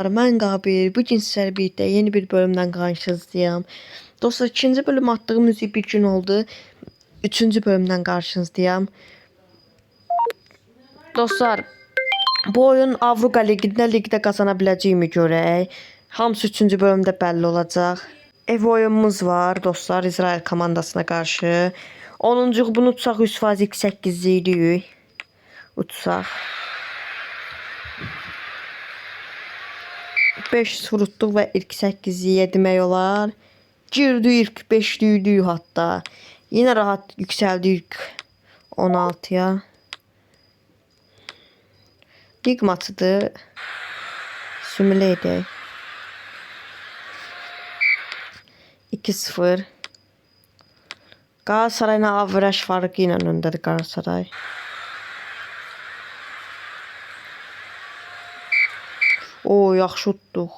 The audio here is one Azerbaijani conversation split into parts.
Mən Qabil. Bu gün sizlərlə birlikdə yeni bir bölümdən qarşınızdayım. Dostlar, ikinci bölüm attığım müzik bir gün oldu. Üçüncü bölümdən qarşınızdayım. Dostlar, bu oyun Avrupa Liqdə qazana biləcəyimi görək. Hamısı üçüncü bölümdə bəlli olacaq. Ev oyunumuz var dostlar, İsrail komandasına qarşı. 10-cu bunu utsaq 100% x8'liyik. Utsaq. 5 vurutduq və ilk 8-liyə demək olar. Girdik ilk 5-liydik hatta. Yine rahat yüksəldik 16'ya. Lig maçıdır. Simülə edək. 2-0. Qalatasarayla averaj farkı ilə öndədir Qalatasaray. O, yaxşı utduq.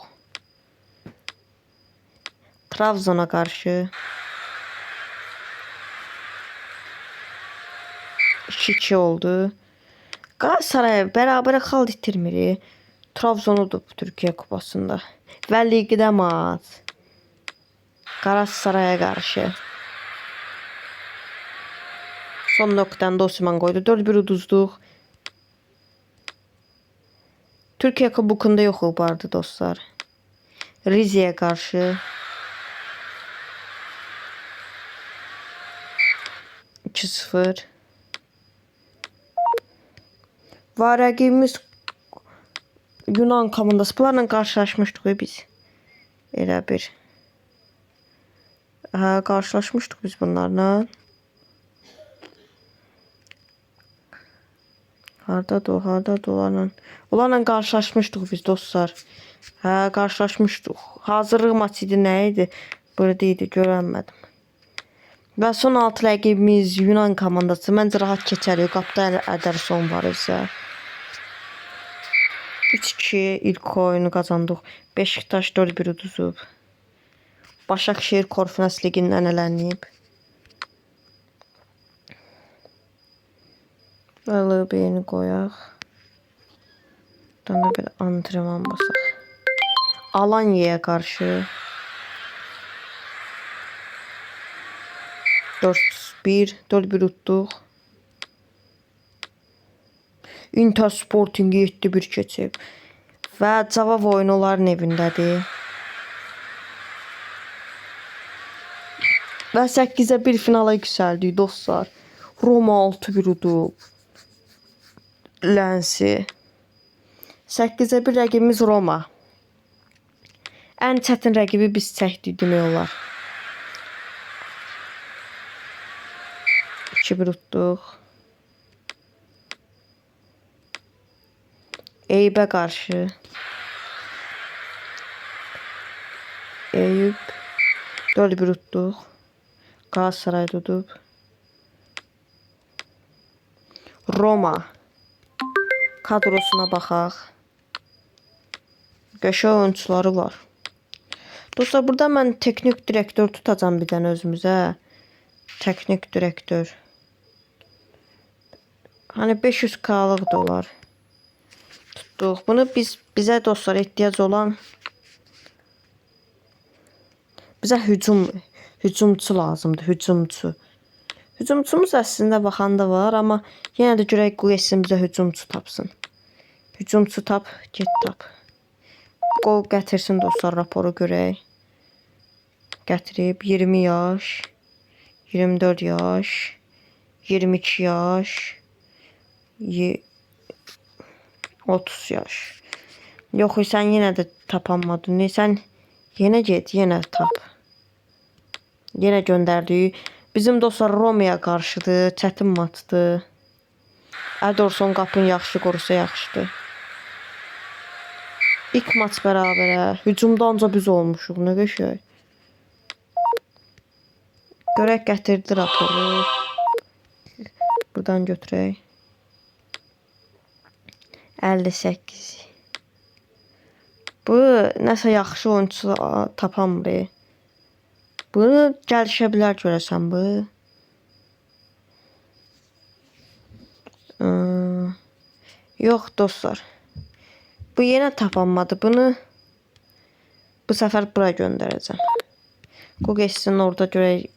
Trabzona qarşı 2-2 oldu. Galatasaray bərabərə xal itirmir. Trabzon udub Türkiyə kupasında. Və liqdə maç. Galatasaray'a qarşı. Son nöqtəni Osman qoydu. 4-1 uduzduq. Türkiye Kubokunda yoxuq vardı dostlar. Rize'ye karşı 2-0. Var rəqibimiz Yunan komandası. Bunlarla qarşılaşmışdıq biz. Elə bir. Qarşılaşmışdıq biz bunlarla. Hardadır onlarla. Onlarla qarşılaşmışdıq biz dostlar. Qarşılaşmışdıq. Hazırlıq maçı idi, nə idi? Burada idi, görənmədim. Və son 6 rəqibimiz Yunan komandası. Məncə rahat keçərik. Qapda Ederson var isə. 3-2 ilk oyunu qazandıq. Beşiktaş 4-1 uduzub. Başakşehir Konferans Ligindən elənib. Böyle beyni qoyaq. Buradan da bir antrenman basaq. Alanya'ya karşı 4-1 utduq. Inter Sporting'i 7-1 keçib. Və cavab oyunu onların evindədir. Və 8-1 finala yüksəldik dostlar. Roma 6-1 udub. Lensi. 8-1 rəqibimiz Roma. Ən çətin rəqibi biz çəkdik demək olar. 2-1 utduq. Eyüp'e qarşı. Eyüp 4-1 utduq. Galatasaray udub. Roma kadrosuna baxaq. Qəşəng oyunçuları var. Dostlar, burada mən teknik direktör tutacağım bir dənə özümüzə. Teknik direktör. Hani 500K'lıq da olar. Tutduq. Bunu bizə dostlar ehtiyac olan bizə hücumçu lazımdır. Hücumçumuz əslində baxanda var, amma yenə də görək Quyesin bizə hücumçu tapsın. Hücumçu tap, get tap. Qol gətirsin dostlar, raporu görək. Gətirib 20 yaş, 24 yaş, 22 yaş, 30 yaş. Yox, sən yenə də tapanmadın. Sən yenə get, yenə tap. Yenə göndərdik. Bizim dostlar Roma'ya qarşıdır. Çətin maçdır. Ederson qapını yaxşı qorusa yaxşıdır. İlk maç bərabərə. Hücumda ancaq biz olmuşuq. Nə qəşəng. Görək gətirdi raporu. Buradan götürək. 58. Bu nəsə yaxşı oyuncu tapamır. Bunu gəlişə bilər görəsən bu. Yox dostlar. Bu yenə tapanmadı. Bunu bu səfər bura göndərəcəm. Bu geçsin orada görək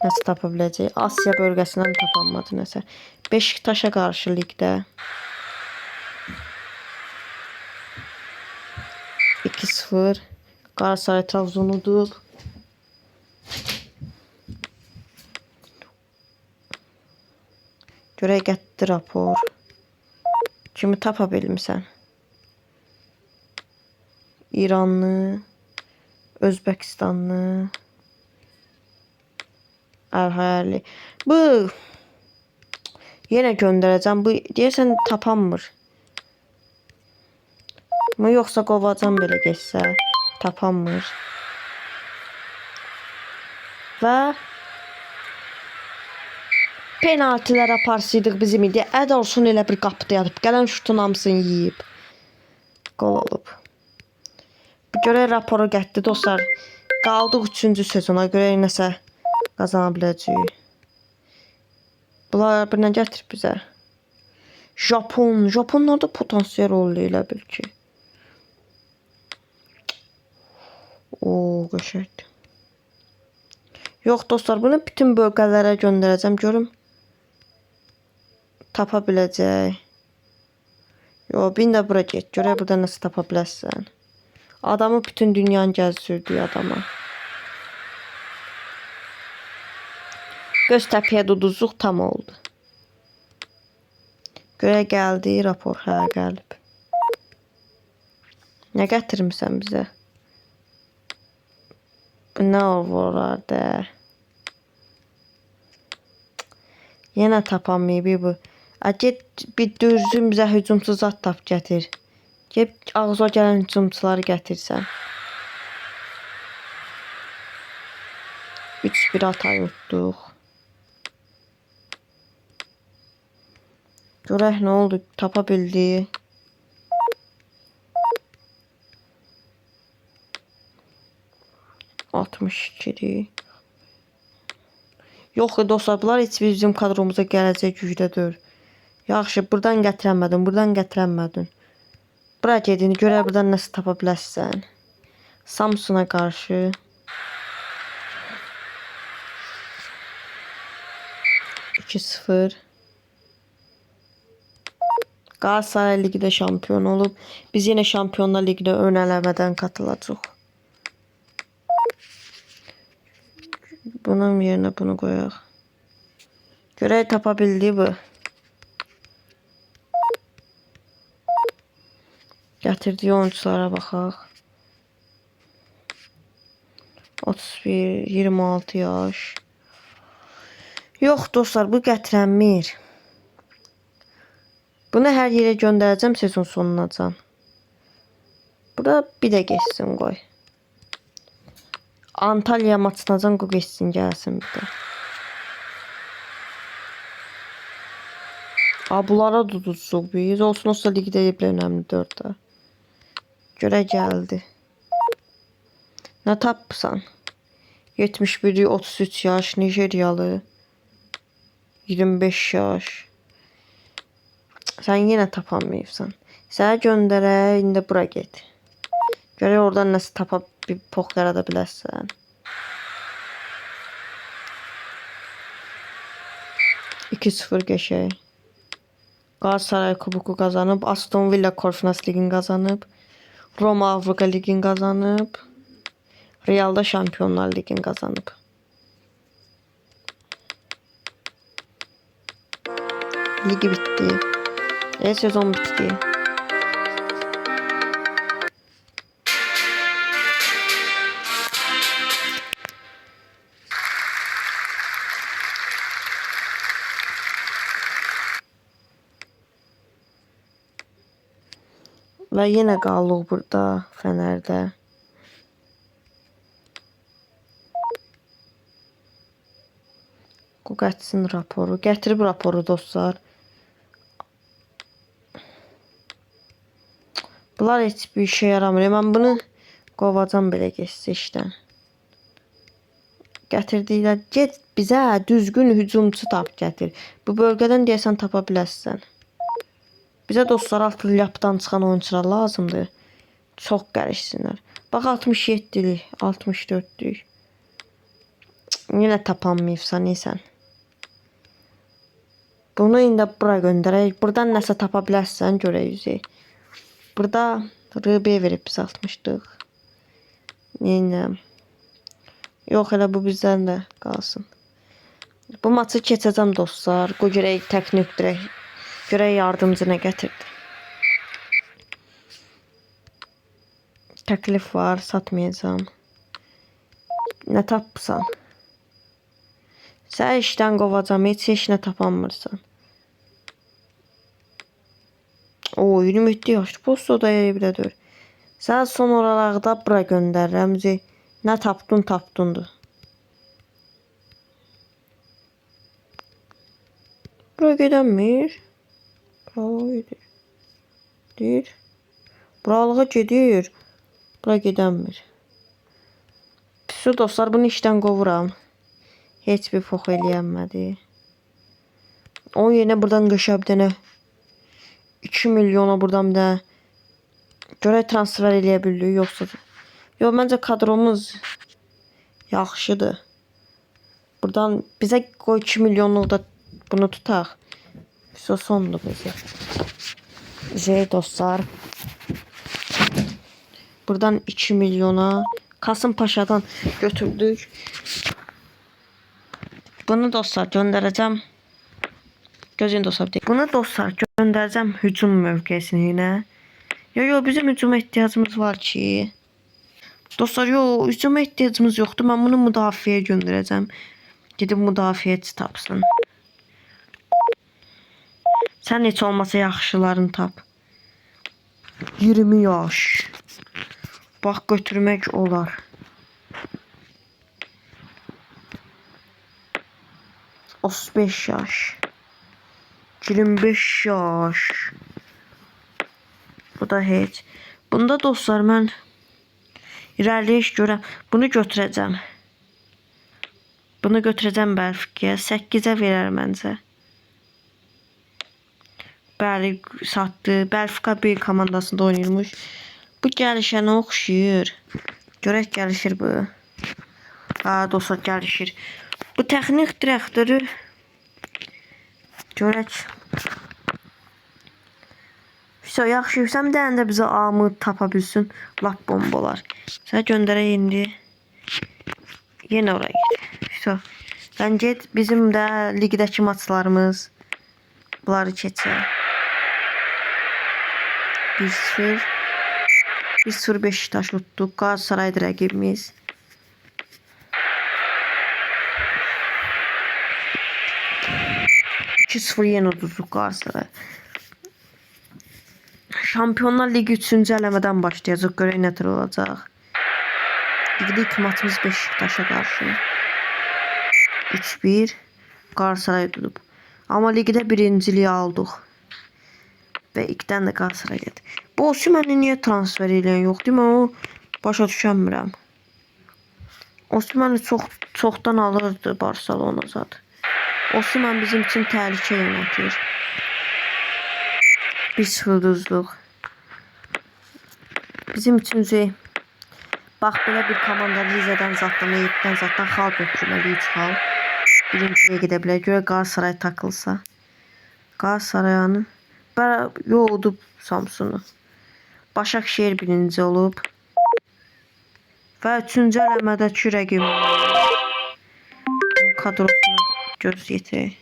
nasıl tapa biləcək. Asya bölgəsindən tapanmadı nəsə. Beşiktaşa qarşı ligdə 2-0 Galatasaray Trabzon'u udub. Görək gətirdi rapor. Kimi tapa bilmisən? İranlı, Özbekistanlı, Əlhayali. Bu yenə göndərəcəm. Bu deyəsən tapanmır. Mı yoxsa qovacam belə geçsə? Tapanmır. Və penaltilər aparsaydıq bizim idi. Ederson elə bir qapıda yatıb. Gələn şutun hamısını yeyib. Gol olub. Bu görək raporu getdi dostlar. Qaldıq 3-cü sezona. Görək nəsə qazana biləcəyik. Bunlar bir nə gətirib bizə? Japon. Japonlarda potansiyel rollu elə bil ki. Oo, qəşəngdir. Yox dostlar, bunu bütün bölgələrə göndərəcəm. Görüm tapa biləcək. Yox, bir də bura get. Görək burada nasıl tapa bilərsən. Adamı bütün dünyanı gəzdirdi adama. Göz təpiyə duduzluq tam oldu. Görək gəldi rapor. Hə, gəlib. Nə gətirmişsən bizə? Bu nə olardı? Yenə tapamayıb bu. Get bir düzgün bizə hücumsuz zat tap gətir. Get ağza gələn hücumçuları gətirsən. 3-1 hata yutduq. Görək nə oldu? Tapa bildi. Yox dostlar, bunlar heç bizim kadromuza gələcək gücdə deyil. Yaxşı, buradan gətirəmədin, buradan gətirəmədin. Bura gedin, görək buradan nəsə tapa bilərsən. Samsun'a qarşı 2-0 Galatasaray Ligi'de şampiyon olub. Biz yine Şampiyonlar Ligi'ne ön eləmədən katılacaq. Bunun yerine bunu koyaq. Görək tapa bildi bu. Gətirdiyi oyunculara baxaq. 31, 26 yaş. Yox dostlar, bu gətirənmir. Bunu hər yerə göndərəcəm sezon sonunacan. Burada bir də geçsin qoy. Antalya maçınacan qoy geçsin, gəlsin bir də. Bunlara tutulsuq biz. Olsun olsa ligdə bir önəmlidir orada. Görək gəldi. Nə tapsan? 71, 33 yaş, Nijeriyalı. 25 yaş. Sen yine tapamayıbsan. Sənə göndərək, indi bura get. Görək oradan nəsə tapa bir pox yarada bilərsən. 2-0 qəşəng. Galatasaray kubuku kazanıb, Aston Villa Konferans Ligini kazanıb, Roma Avrupa Ligini kazanıb, Real'da Şampiyonlar Ligini kazanıb. Ligi bitti. Sezon bitti. Ve yine qaldıq burada Fener'də. Bu qaçsın raporu. Gətirib raporu dostlar. Bunlar heç bir işe yaramır. Mən bunu qovacam belə geçsə işdən. Gətirdiklər. Get bizə düzgün hücumçu tap gətir. Bu bölgədən deyəsən tapa bilərsən. Bizə dostlar altı yapıdan çıxan oyuncular lazımdır. Çox gəlişsinlər. Bax 67-lik, 64-lük. Yenə tapanmayıbsan, neysən. Bunu indi bura göndərək. Buradan nəsə tapa bilərsən, görək yüzey. Burada RB verib biz 60-lıq. Neynəm? Yox, elə bu bizdən də qalsın. Bu maçı keçəcəm dostlar. Qoy görək təklif dirək. Görək yardımcı nə gətirdi. Təklif var, satmayacağım. Nə tapsan? Sən işdən qovacam, heç nə tapanmırsan. O 27 yaşlı postodaya bilədir. Sən son oralarda bura göndərirəm. Nə tapdundur. Bura gedənmir. Buralığa gedir. Buralığa gedir. Bura gedənmir. Pis dostlar, bunu işdən qovuram. Heç bir fox eləyənmədi. O yenə buradan qışa bir dənə 2 milyona buradan bir dənə görək transfer eləyə bilirik yoxsa. Yox, məncə kadromuz yaxşıdır. Buradan bizə qoy 2 milyonluq da bunu tutaq. Sondur bizə. Dostlar. Buradan 2 milyona Kasımpaşadan götürdük. Bunu dostlar göndərəcəm. Gözün dostlar deyil. Bunu dostlar göndərəcəm hücum mövqesinə. Yo, bizim hücuma ehtiyacımız var ki. Dostlar, yo, hücuma ehtiyacımız yoxdur. Mən bunu müdafiəyə göndərəcəm. Gedib müdafiəçi tapsın. Sən heç olmasa yaxşılarını tap. 20 yaş. Bax, götürmək olar. 35 yaş. 25 yaş. Bu da heç. Bunda dostlar mən irəliləyiş görəm. Bunu götürəcəm. Bunu götürəcəm Belfikaya. 8-ə verər məncə. Bəli, satdı. Belfika bir komandasında oynayırmış. Bu gəlişənə oxşayır. Görək gəlişir bu. Ha, dostlar gəlişir. Bu texnik direktörü görək. Yaxşı, bir dənə də bizə amı tapa bilsin. Lap bombalar. Sən göndərək indi. Yenə oraya git. Sən get, bizim də ligdəki maçlarımız. Bunları keçək. 1-0. 1-0 Beşiktaş tutduq. Qalatasaraydır rəqibimiz. Yenə uduzduq Galatasaray. Şampiyonlar Ligi 3-cü eləmədən başlayacaq. Görək nə tür olacaq. Ligdə ilk maçımız Beşiktaşa qarşı. 3-1 Galatasaray tutub. Amma ligdə birinciliyi aldıq. Və ilkdən də Galatasaray gedir. Bu Osimhəni niyə transfer eləyən yox? Demə, o başa düşənmirəm. Osimhəni çoxdan alırdı Barcelona zaten. Osimhen bizim için təhlükə yönətir. 1-0 uduzduq. Bizim için bax, belə bir komanda Rize'dən zatdan, Eyüpdən zatdan xal götürməli 3 xal. Birinciliyə gedə bilər. Görə Galatasaray takılsa. Galatasaray'ın yoğudub Samsun'u. Başakşehir birinci olub. Və 3-cü eləmədəki rəqibimiz kadrosuna göz yetirək.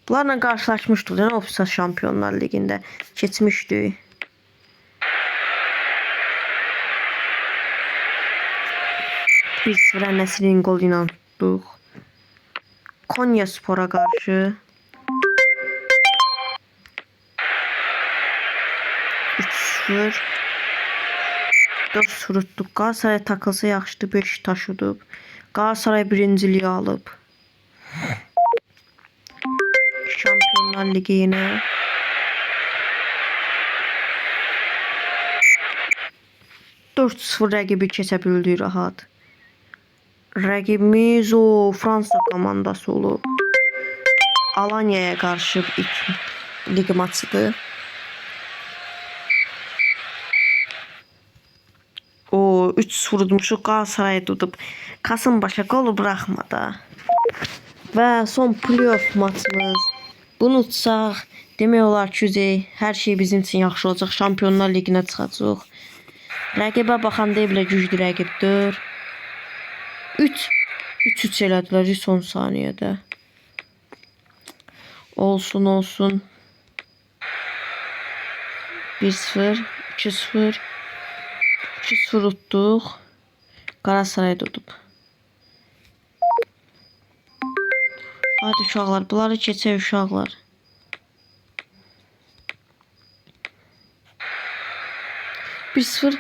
Bunlarla qarşılaşmışdıq. Yəni Ofisa Şampiyonlar Ligində keçmişdik. Bir sıra Nəsirin qol ilə tutduq. Konya Spor'a qarşı 3-0 4-0 tutduq. Galatasaray takılsa yaxşıdır. Beşiktaş udub. Galatasaray birinciliyi alıb. Şampiyonlar Ligi yine. Rəqibi keçə bildi rahat. Rəqibimiz o Fransa komandası olub. Alanya'ya qarşı ilk lig maçıdır. 3 vurmuşuq, Qalatasarayı tutub. Kasımpaşa qolu buraxmadı. Və son playoff maçımız. Bunu utsaq, demək olar ki, hər şey bizim üçün yaxşı olacaq. Şampionlar Liginə çıxacaq. Rəqibə baxanda belə güclü rəqibdir. 3-3 elədilər son saniyədə. Olsun, olsun. 1-0, 2-0. 2-0 utduq. Qalatasarayı tutub. Hadi uşaqlar, bunları keçək uşaqlar. Bir 0,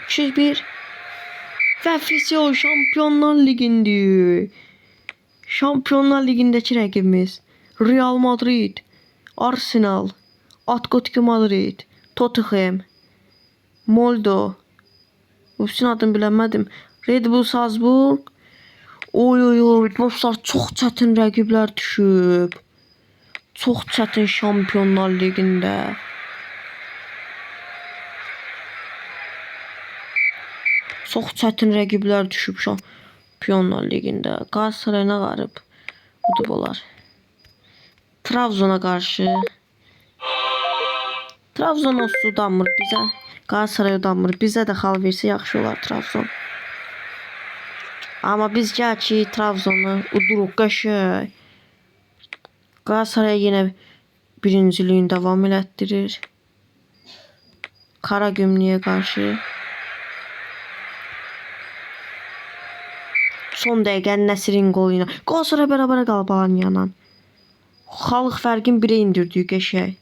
2-1 və Fisio Şampionlar Ligi'ndir. Şampionlar Ligi'ndəki rəqibimiz Real Madrid, Arsenal, Atletico Madrid, Tottenham, Moldo. Hepsinin adını bilmədim. Red Bull Salzburg. Oy, dostlar, çox çətin rəqiblər düşüb. Çox çətin Şampionlar Ligi'ndə. Çox çətin rəqiblər düşüb Şampionlar Ligi'ndə. Galatasaray nə qarıb? Udubolar. Trabzon'a qarşı. Trabzon olsa udanmır bizə. Galatasaray udanmır. Bizə də xal versə yaxşı olar Trabzon. Amma biz gəl ki Trabzonu uduruq qəşəng. Galatasaray yenə birinciliyin davam elətdirir. Karagümrük'e qarşı. Son dəqiqənin Nəsirin qolu ilə. Galatasaray bərabərə qalıb Alanya'dan. Xalq fərqin 1'ə indirdiyi qəşəng.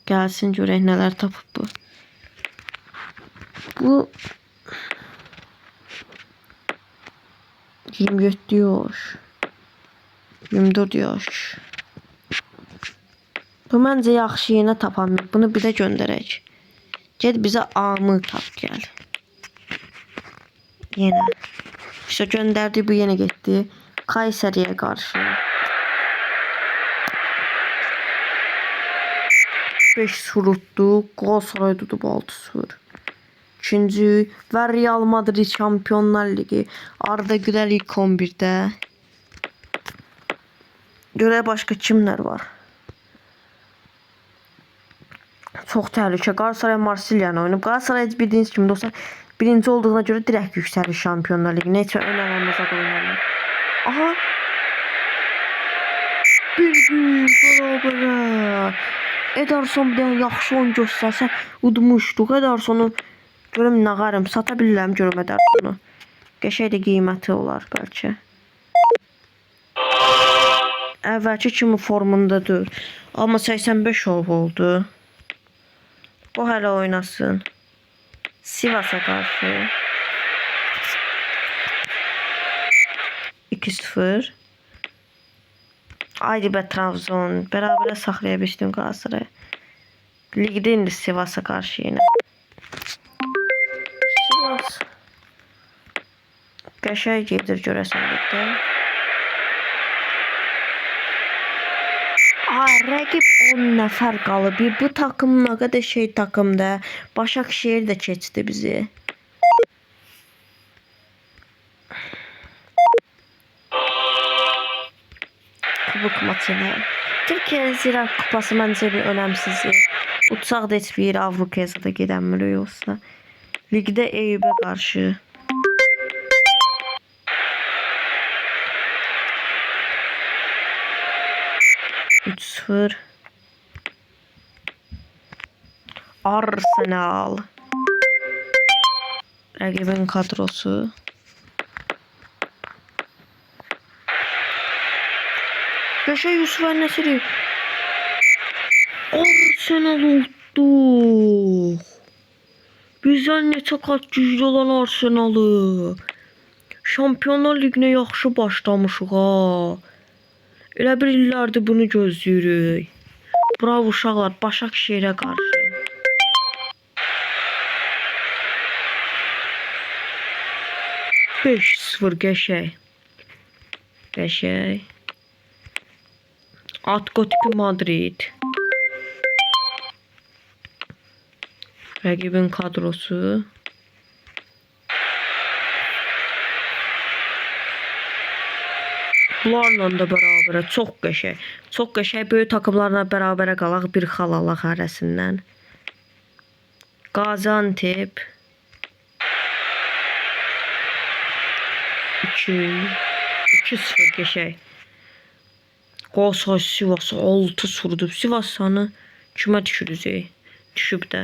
Gəlsin görək nələr tapıb bu. Bu 27 yaş. 24 yaş. Bu məncə yaxşı yenə tapanmır. Bunu bir də göndərək. Ged bizə amı tap gəl. Yenə. İşte gönderdi, bu yenə getdi. Kayseri'ye qarşı. 5-0 utdu. Galatasaray tutub 6-0. İkinci və Real Madrid Şampionlar Ligi. Arda Güler ilk 11'də. Görək başqa kimlər var. Çox təhlükə. Galatasaray Marsilyanı oynayıb. Galatasaray bildiğiniz kimi dostlar, birinci olduğuna görə direkt yüksəlir Şampionlar Ligi. Neçə önəməlməz ad oynarlar. Aha. 1-1 bərabərə. Ederson bir yaxşı oyun göstərsə udmuşduq. Edersonu görüm nağarım. Sata bilirəm görüm Edersonu. Qəşəng də qiyməti olar bəlkə. Əvvəlki kimi formundadır. Amma 85 oldu. Bu hələ oynasın. Sivas'a qarşı. 2-0. Haydi be Trabzon. Bərabərə saxlaya bilsin Galatasaray. Ligdə indi Sivas'a qarşı yenə. Sivas. Qəşəng gedir görəsən ligdə. Rəqib 10 nəfər qalıb. Bu takım nə qədər şey takımda. Başakşehir də keçdi bizi. Kubok maçını. Türkiye Ziraat Kupası məncə bir önəmsizdir. Uçaq da heç bir yeri Avrupaya da gedənmir yoxsa. Ligdə Eyüp'ə qarşı. Arsenal. Rəqibin kadrosu. Yaşa Yusuf Nesiri. Arsenal oldu. Bizden neçə qat güclü olan Arsenalı. Şampionlar Liginə yaxşı başlamışıq ha. Elə bir illərdir bunu gözləyirik. Bravo uşaqlar, Başakşehir'ə qarşı. Beş 0 qəşəng. Qəşəng. Atletico Madrid. Rəqibin kadrosu. Bunlarla da bərabərə çox qəşəng. Çox qəşəng böyük takımlarla bərabərə qalaq bir xal alaq hərəsindən. Gaziantep 2-0 qəşəng. Qalatasaray Sivas 6 vurdu. Sivas sanı kimə düşürüzük? Düşüb də.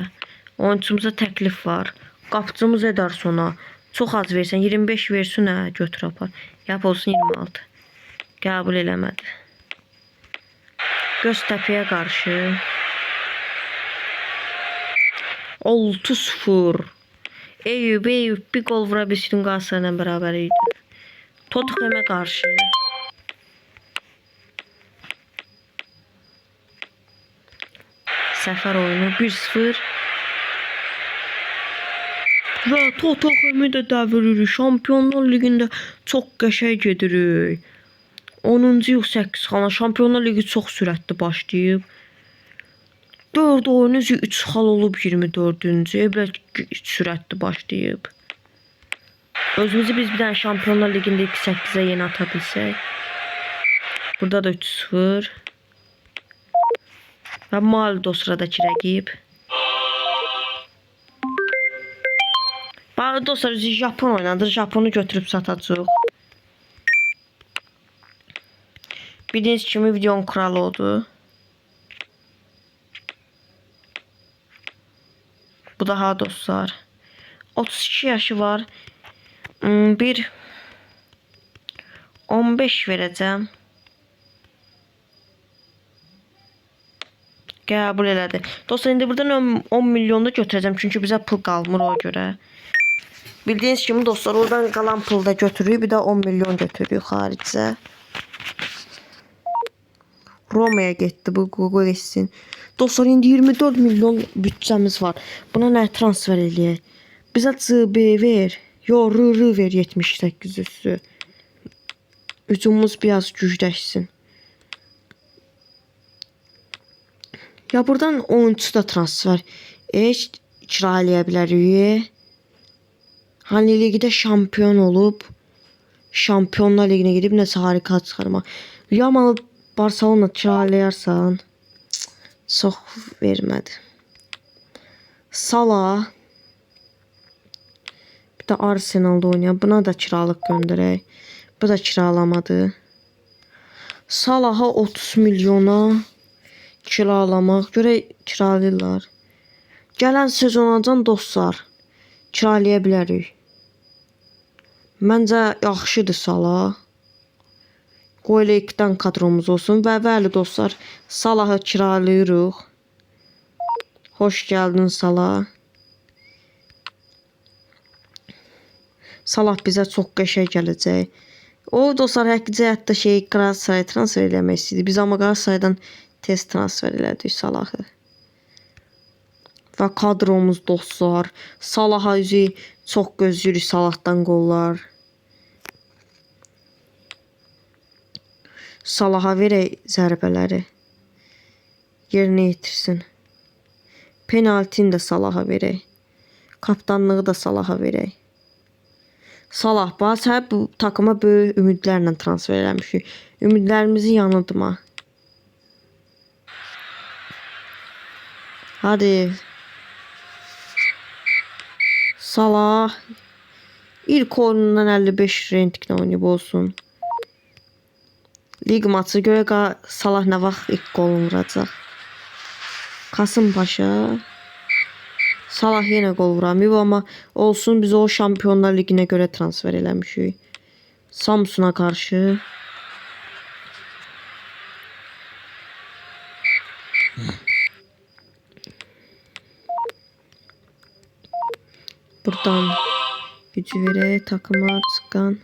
Oyunçumuza təklif var. Qapıcımız Edersona. Çox az versən 25 versin hə, götür apar. Yap olsun 26. Qəbul eləmədi. Göztepe'yə qarşı 6-0. Eyüp bir gol vura bilsin Galatasarayla bərabər idi. Tottenham'ə qarşı səfər oyunu 1-0. Və Tottenham'ı da deviririk. Şampiyonlar Ligi'ndə çox qəşəng gedirik. 10-cu yox 8 xana. Şampiyonlar Ligi çox sürətli başlayıb. 4 oyunu 3 xal olub 24-cü. Belə sürətli başlayıb. Özümüzü biz bir dənə Şampiyonlar Ligi'ndə 2-8'ə yeni ata bilsək. Burada da 3-0. Və Maldo sıradakı rəqib. Bari dostlar Japon oynadır. Japonu götürüb satacaq. Bildiğiniz kimi videonun kralı oldu. Bu daha dostlar. 32 yaşı var. Bir 15 verəcəm. Qəbul elədi. Dostlar indi buradan 10 milyon da götürəcəm. Çünki bizə pul qalmır o görə. Bildiğiniz kimi dostlar oradan qalan pulu da götürürük. Bir də 10 milyon götürürük xaricə. Roma'ya getdi bu Google etsin. Dostlar indi 24 milyon bütçəmiz var. Buna nə transfer eləyək? Bizə CB ver. Yo RR ver 78 üstü. Hücumumuz biraz gücləşsin. Ya buradan oyuncu da transfer kiralaya bilərik. Hani ligdə şampiyon olub. Şampiyonlar Ligi'ne gidip nəsə harika çıxarmaq. Yamal Barcelona kiralayarsan. Çox vermədi. Salah. Bir də Arsenal'da oynayan. Buna da kiralıq göndərək. Bu da kiralamadı. Salah'a 30 milyona kiralamaq. Görək kiralayırlar. Gələn sezonacan dostlar kiralaya bilərik. Məncə yaxşıdır Salah. Qoy elə 2 dənə kadromuz olsun. Və bəli dostlar Salah'ı kiralayırıq. Hoş gəldin Salah. Salah bizə çox qəşəng gələcək. O dostlar həqiqətən hətta Galatasaray transfer eləmək istəyirdi. Biz amma Galatasaraydan tez transfer elədik Salah'ı. Və kadromuz dostlar. Salah'a üzü çox gözləyirik Salah'dan qollar. Salah'a verək zərbələri. Yerinə yetirsin. Penaltini də Salah'a verək. Kaptanlığı da Salah'a verək. Salah bax bu takıma böyük ümidlərlə transfer eləmişik. Ümidlərimizi yanıltma. Hadi. Salah ilk oyunundan 55 rentiklə oynayıb olsun. Lig maçı görə Salah nə vaxt ilk golunu vuracaq. Kasımpaşa. Salah yenə gol vuramıyor amma olsun biz o Şampiyonlar Ligi'ne görə transfer eləmişik. Samsun'a qarşı. Buradan gücü verək takıma çıxan.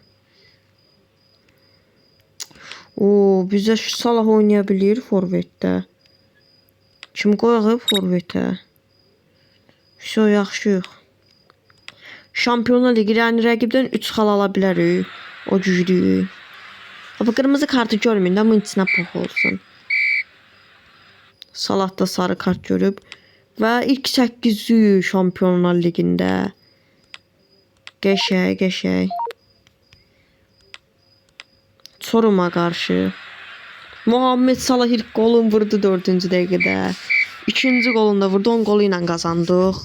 Bizə Salah oynaya bilir forvetdə. Kim qoyaq forvetə? Yaxşıyıq. Şampiyonlar Ligi yəni rəqibdən 3 xal ala bilərik. O güclüyük. Amma qırmızı kartı görməyin də bunun içinə pox olsun. Salah da sarı kart görüb. Və ilk 800 Şampiyonlar Liqində. Qəşəng. Çorum'a qarşı. Muhammed Salah ilk golunu vurdu 4-cü dəqiqədə. İkinci golunu da vurdu. 10 golu ilə qazandıq.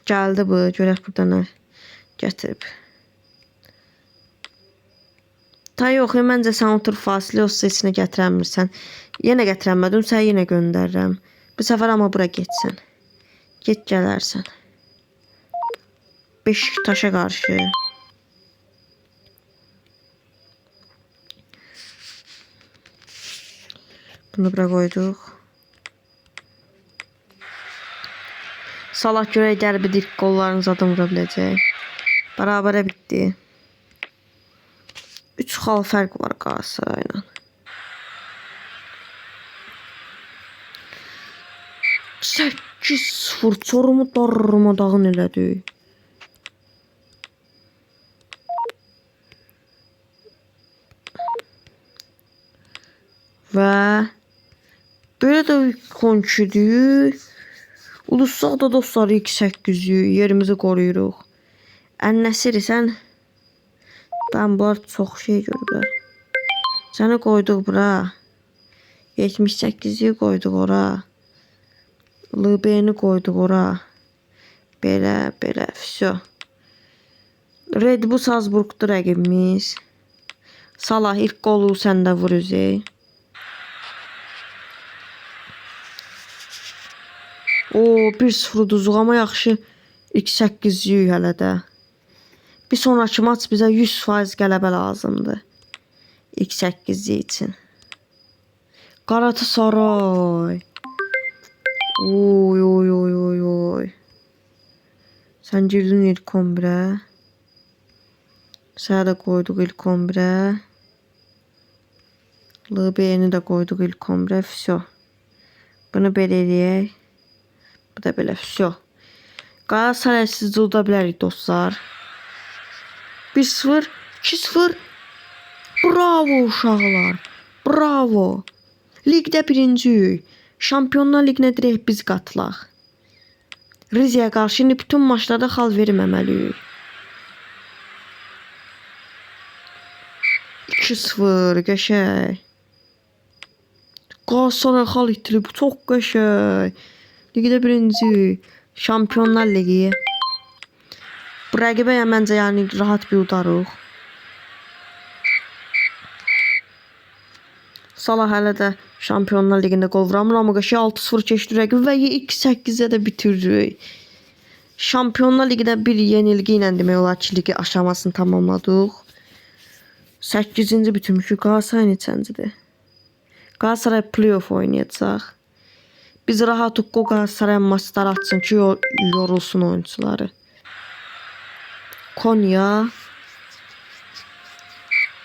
Gəldi bu. Görək burada nə gətirib. Ta yox, məncə sən otur fasilə olsa heç nə gətirəmirsən. Yenə gətirəmədim, sən yenə göndərirəm. Bu səfər amma bura getsən. Get gələrsən. Beşiktaş'a qarşı. Bunu bura qoyduq. Salah görək dərbi ilk qollarını zaten vura biləcək. Bərabərə bitdi. 3 xal fərq var Galatasarayla. 8-0 Çorumu darmadağın elədi. Və belə də konkidir. Ulusaq da dostlar ilk 800'ü yerimizi qoruyuruq. Ən-Nəsir sən ben bunlar çox şey görürlər. Səni qoyduq bura. 78'yi qoyduq ora. LB'ni qoyduq ora. Belə. Всё. Red Bull Salzburg'dur rəqibimiz. Salah ilk qolu səndə vur üzey. O 1-0 uduzuq amma yaxşı ilk 800'ü hələ də. Bir sonraki maç bizə 100% qələbə lazımdır. İlk 8'li için. Galatasaray. Oy. Sən girdin ilk 11'ə. Sənə də qoyduq ilk 11'ə. LB'ni də qoyduq ilk 11'ə. Всё. Bunu belə eləyək. Bu da belə. Всё. Galatasaray siz uda bilərik dostlar. 1-0, 2-0. Bravo uşaqlar. Bravo. Ligdə birinci. Şampiyonlar Liqinə direkt biz qatılaq. Rize'yə qarşı indi bütün maçlarda xal verməməliyik. 2-0 qəşəng. Galatasaray xal itirib. Çox qəşəng. Ligdə birinci. Şampiyonlar Ligi. Bu rəqibə məncə yəni rahat bir udarıq. Salah hələ də Şampiyonlar Liqində qol vuramır amma qəşəng 6-0 keçdi rəqib və ilk 8-ə də bitiririk. Şampiyonlar Liqində bir yenilgi ilə demək olar ki, ligi aşamasını tamamladıq. 8-ci bitirmişik. Galatasaray neçəncidir? Galatasaray playoff oynayacaq. Biz rahat o Galatasaray maçlar açsın ki, yorulsun oyuncuları. Konya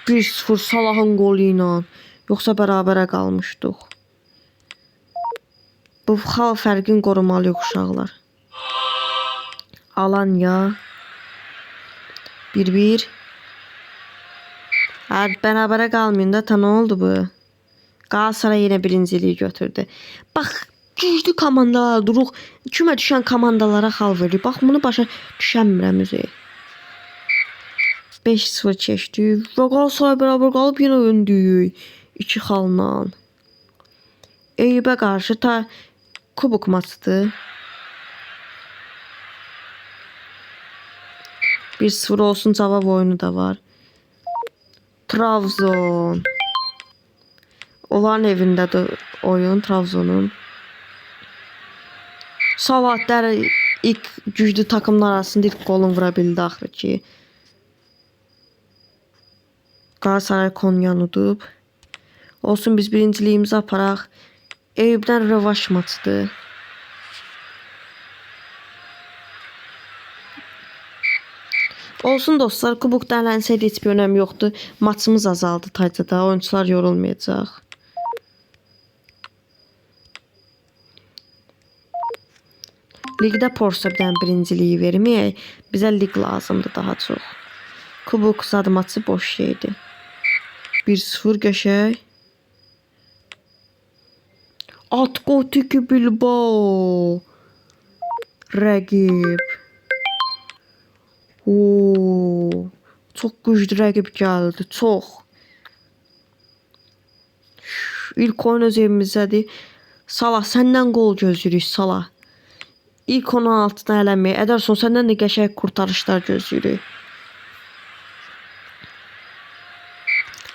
1-0 Salah'ın golü ilə. Yoxsa bərabərə qalmışdıq. Bu xal fərqini qorumalıyıq uşaqlar. Alanya 1-1. Bərabərə qalmayın da, nə oldu bu? Galatasaray yenə birinciliyi götürdü. Bax, güclü komandalar duruq. Kümə düşən komandalara xal verir. Bax, bunu başa düşəmirəm üzey. 5-0 keçdik. Və Galatasaray bərabər qalıb yenə öndük. 2 xalla. Eyüpə qarşı ta kubok maçıdır. 1-0 olsun, cavab oyunu da var. Trabzon. Onların evindədir oyun, Trabzonun. Salatlar ilk güclü takımlar arasında ilk golunu vura bildi axır ki. Galatasaray Konyanı udub. Olsun, biz birinciliyimizi aparaq. Eyüpdən rövaş maçıdır. Olsun dostlar, kubokdan ələnsəydi heç bir önəm yoxdur. Maçımız azaldı taycada, oyuncular yorulmayacaq. Ligdə Porsabdən birinciliyi verməyək. Bizə lig lazımdır daha çox. Kubok maçı boş şeydi. 1-0 qəşəng. Atletico Bilbao. Rəqib. Oo, çox güclü rəqib gəldi, çox. İlk oyun öz evimizdədir. Salah, səndən qol gözləyirik, Salah. İlk 16-dan eləmək. Ederson, səndən də qəşəng qurtarışlar gözləyirik.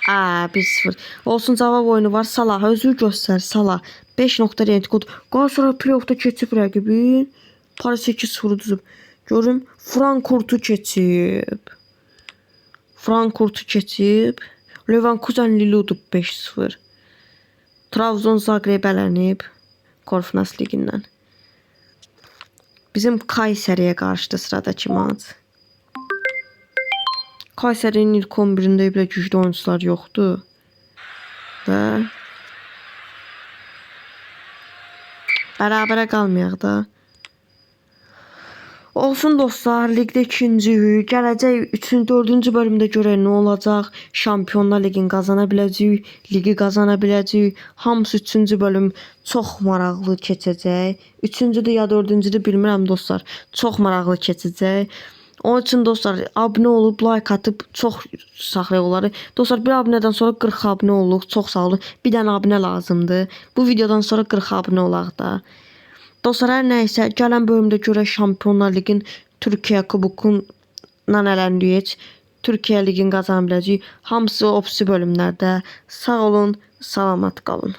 1-0. Olsun, cavab oyunu var. Salah özü göstər. Salah 5.7 kod. Galatasaray playoffda keçib rəqibin. Paris 2-0 uduzub. Görüm, Frankfurtu keçib. Leverkusen Lille udub 5-0. Trabzon Zagreb ələnib Konferans ligindən. Bizim Kayseri'ye qarşıdır sıradakı maç. Kayseri'nin ilk 11'ində belə güclü oyuncular yoxdur. Və bərabərə qalmayaq da. Olsun dostlar, ligdə ikinci, gələcək 3-cü, 4-cü bölümdə görək nə olacaq. Şampiyonlar Ligini qazana biləcəyik, ligi qazana biləcəyik. Hamısı 3-cü bölüm çox maraqlı keçəcək. 3-cüdür ya 4-cüdür bilmirəm dostlar. Çox maraqlı keçəcək. Onun üçün dostlar, abunə olub, like atıb çox saxlayaq onları. Dostlar, bir abunədən sonra 40 abunə oluq. Çox sağ olun. Bir dənə abunə lazımdır. Bu videodan sonra 40 abunə olaq da. Dostlar, hər nəysə, gələn bölümdə görək Şampiyonlar Ligin Türkiyə kubokundan ələndik. Türkiyə Ligini qazana biləcəyik. Hamısı opsi bölümlərdə. Sağ olun, salamat qalın.